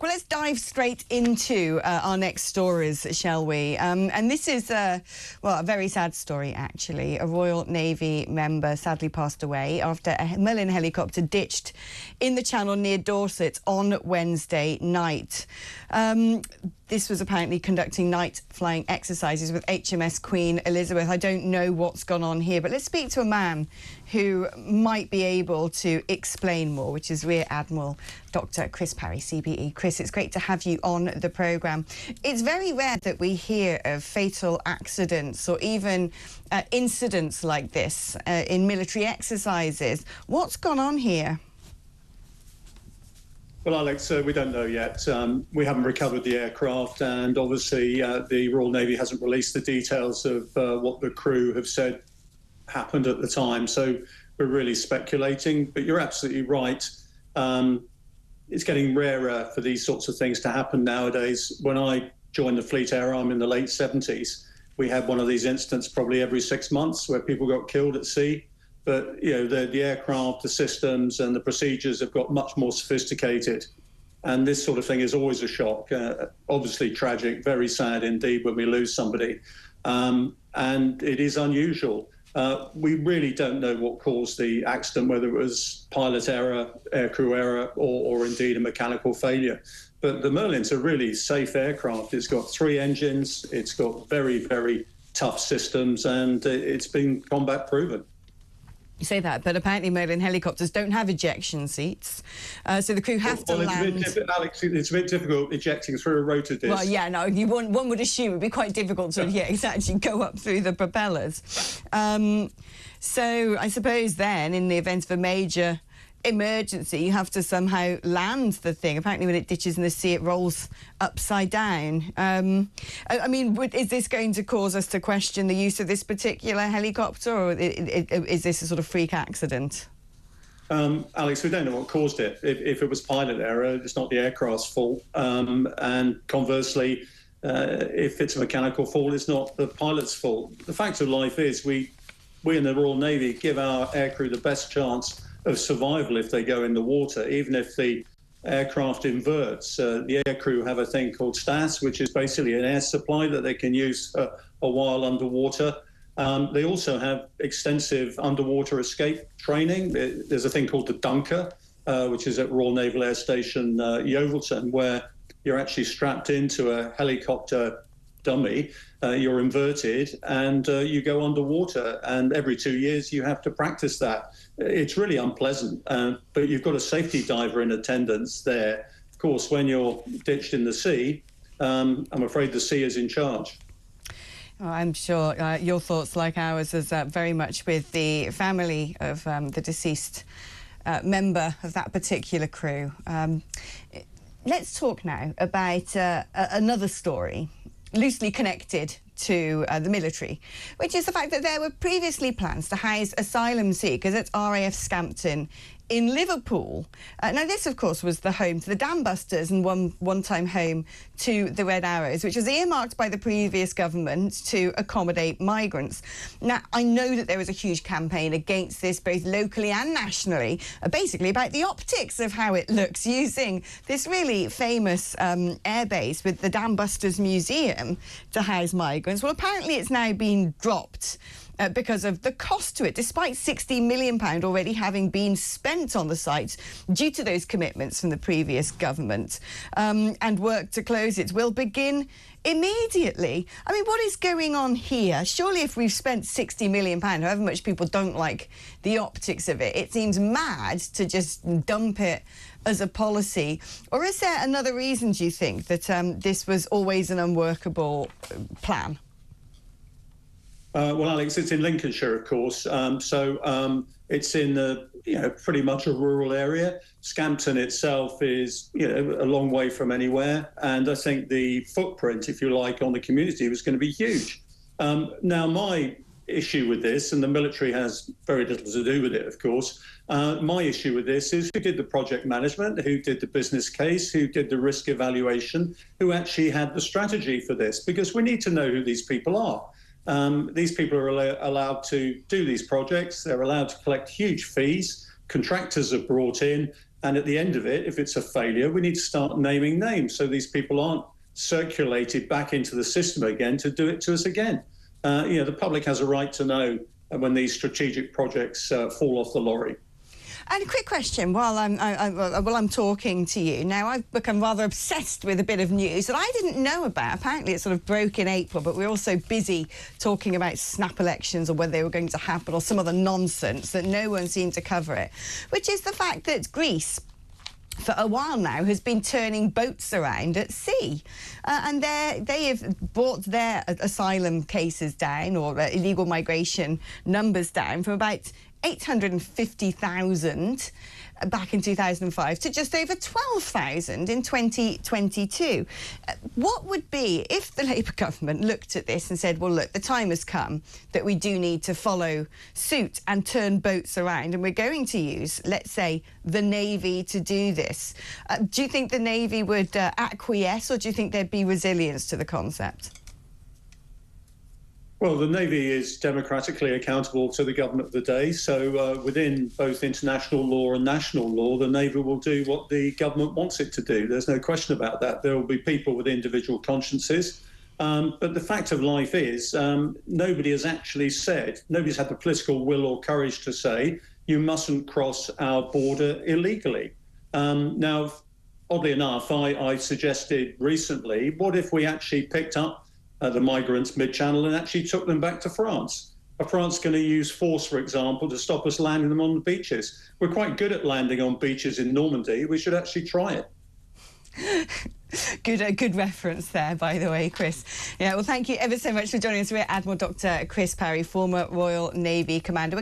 Well, let's dive straight into our next stories, shall we? And this is, a very sad story, actually. A Royal Navy member sadly passed away after a Merlin helicopter ditched in the Channel near Dorset on Wednesday night. This was apparently conducting night flying exercises with HMS Queen Elizabeth. I don't know what's gone on here, but let's speak to a man who might be able to explain more, which is Rear Admiral Dr. Chris Parry, CBE. Chris, it's great to have you on the programme. It's very rare that we hear of fatal accidents or even incidents like this in military exercises. What's gone on here? Well, Alex, we don't know yet. We haven't recovered the aircraft, and obviously the Royal Navy hasn't released the details of what the crew have said happened at the time. So we're really speculating, but you're absolutely right. It's getting rarer for these sorts of things to happen nowadays. When I joined the Fleet Air Arm in the late 70s, we had one of these incidents probably every 6 months where people got killed at sea. But, you know, the aircraft, the systems and the procedures have got much more sophisticated. And this sort of thing is always a shock. Obviously tragic, very sad indeed when we lose somebody. And it is unusual. We really don't know what caused the accident, whether it was pilot error, aircrew error, or indeed a mechanical failure. But the Merlin's a really safe aircraft. It's got 3 engines. It's got very, very tough systems, and it's been combat proven. You say that, but apparently Merlin helicopters don't have ejection seats, so the crew have to land. Alex, it's a bit difficult ejecting through a rotor disc. Well, yeah, no, one would assume it would be quite difficult to actually go up through the propellers. So I suppose then, in the event of a major emergency, you have to somehow land the thing. Apparently when it ditches in the sea, it rolls upside down. I mean, is this going to cause us to question the use of this particular helicopter, or is this a sort of freak accident? Alex, we don't know what caused it. If it was pilot error, it's not the aircraft's fault. And conversely, if it's a mechanical fault, it's not the pilot's fault. The fact of life is we in the Royal Navy give our aircrew the best chance of survival if they go in the water, even if the aircraft inverts. The aircrew have a thing called STAS, which is basically an air supply that they can use a while underwater. They also have extensive underwater escape training. There's a thing called the Dunker, which is at Royal Naval Air Station Yeovilton, where you're actually strapped into a helicopter dummy, you're inverted, and you go underwater, and every 2 years you have to practice that. It's really unpleasant, but you've got a safety diver in attendance there. Of course, when you're ditched in the sea, I'm afraid the sea is in charge. Oh, I'm sure your thoughts, like ours, is very much with the family of the deceased member of that particular crew. Let's talk now about another story loosely connected to the military, which is the fact that there were previously plans to house asylum seekers at RAF Scampton in Liverpool. Now, this, of course, was the home to the Dam Busters and one-time home to the Red Arrows, which was earmarked by the previous government to accommodate migrants. Now, I know that there was a huge campaign against this, both locally and nationally, basically about the optics of how it looks, using this really famous airbase with the Dam Busters Museum to house migrants. Well, apparently it's now been dropped because of the cost to it, despite £60 million already having been spent on the site due to those commitments from the previous government. And work to close it will begin immediately. I mean, what is going on here? Surely if we've spent £60 million, however much people don't like the optics of it, it seems mad to just dump it as a policy. Or is there another reason, do you think, that this was always an unworkable plan? Well, Alex, it's in Lincolnshire, of course. It's in pretty much a rural area. Scampton itself is a long way from anywhere, and I think the footprint, if you like, on the community was going to be huge. Now, my issue with this, and the military has very little to do with it, of course. My issue with this is who did the project management, who did the business case, who did the risk evaluation, who actually had the strategy for this, because we need to know who these people are. These people are allowed to do these projects. They're allowed to collect huge fees. Contractors are brought in. And at the end of it, if it's a failure, we need to start naming names so these people aren't circulated back into the system again to do it to us again. The public has a right to know when these strategic projects fall off the lorry. And a quick question while I'm talking to you. Now, I've become rather obsessed with a bit of news that I didn't know about. Apparently, it sort of broke in April, but we're all so busy talking about snap elections or whether they were going to happen or some other nonsense that no one seemed to cover it, which is the fact that Greece, for a while now, has been turning boats around at sea. And they have brought their asylum cases down, or illegal migration numbers down, from about 850,000 back in 2005 to just over 12,000 in 2022. What would be if the Labour government looked at this and said, well, look, the time has come that we do need to follow suit and turn boats around, and we're going to use, let's say, the Navy to do this? Do you think the Navy would acquiesce, or do you think there'd be resilience to the concept? Well, the Navy is democratically accountable to the government of the day. So within both international law and national law, the Navy will do what the government wants it to do. There's no question about that. There will be people with individual consciences. But the fact of life is nobody has actually said, nobody's had the political will or courage to say, you mustn't cross our border illegally. Now, oddly enough, I suggested recently, what if we actually picked up the migrants mid-channel and actually took them back to France? Are France going to use force, for example, to stop us landing them on the beaches? We're quite good at landing on beaches in Normandy. We should actually try it. Good reference there, by the way, Chris. Yeah, well, thank you ever so much for joining us. We're Admiral Dr. Chris Parry, former Royal Navy Commander.